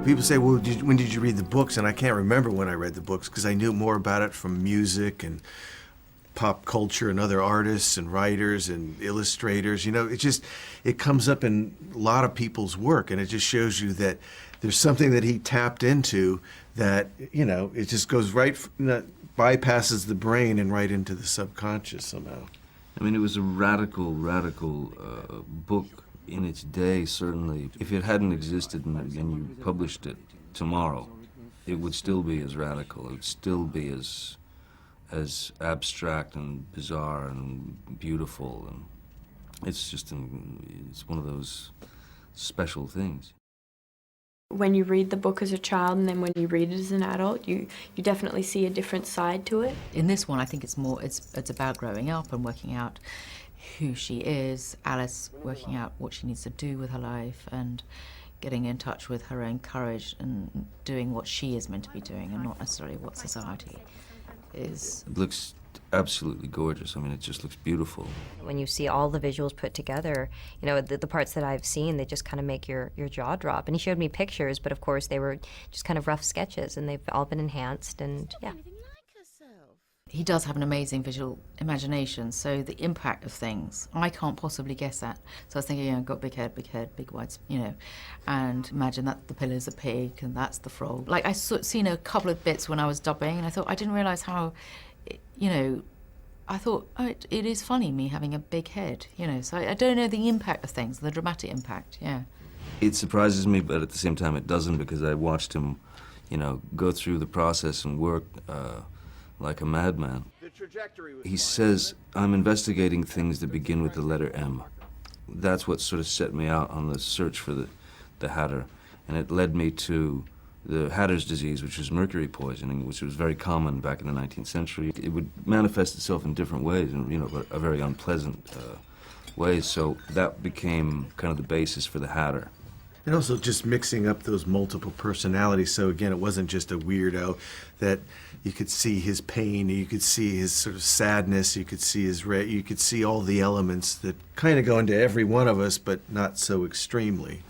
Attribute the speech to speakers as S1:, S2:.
S1: People say, well, when did you read the books? And I can't remember when I read the books because I knew more about it from music and pop culture and other artists and writers and illustrators. You know, it comes up in a lot of people's work, and it just shows you that there's something that he tapped into that, you know, it just goes right, bypasses the brain and right into the subconscious somehow.
S2: I mean, it was a radical book in its day, certainly. If it hadn't existed and you published it tomorrow, it would still be as radical. It would still be as abstract and bizarre and beautiful. And it's one of those special things.
S3: When you read the book as a child and then when you read it as an adult, you definitely see a different side to it.
S4: In this one, I think it's about growing up and working out who she is, Alice working out what she needs to do with her life and getting in touch with her own courage and doing what she is meant to be doing and not necessarily what society is.
S2: It looks absolutely gorgeous. I mean, it just looks beautiful.
S5: When you see all the visuals put together, you know, the parts that I've seen, they just kind of make your jaw drop. And he showed me pictures, but of course they were just kind of rough sketches, and they've all been enhanced, and yeah.
S4: He does have an amazing visual imagination, so the impact of things, I can't possibly guess that. So I was thinking, got big head, big wide, and imagine that the pillar's a pig and that's the frog. Like, I seen a couple of bits when I was dubbing, and I thought, I didn't realise how, I thought, it is funny, me having a big head, so I don't know the impact of things, the dramatic impact, yeah.
S2: It surprises me, but at the same time it doesn't, because I watched him, go through the process and work like a madman. He says, I'm investigating things that begin with the letter M. That's what sort of set me out on the search for the Hatter. And it led me to the Hatter's disease, which was mercury poisoning, which was very common back in the 19th century. It would manifest itself in different ways, and but a very unpleasant ways. So that became kind of the basis for the Hatter.
S1: And also just mixing up those multiple personalities. So again, it wasn't just a weirdo, that you could see his pain, you could see his sort of sadness, you could see you could see all the elements that kind of go into every one of us, but not so extremely.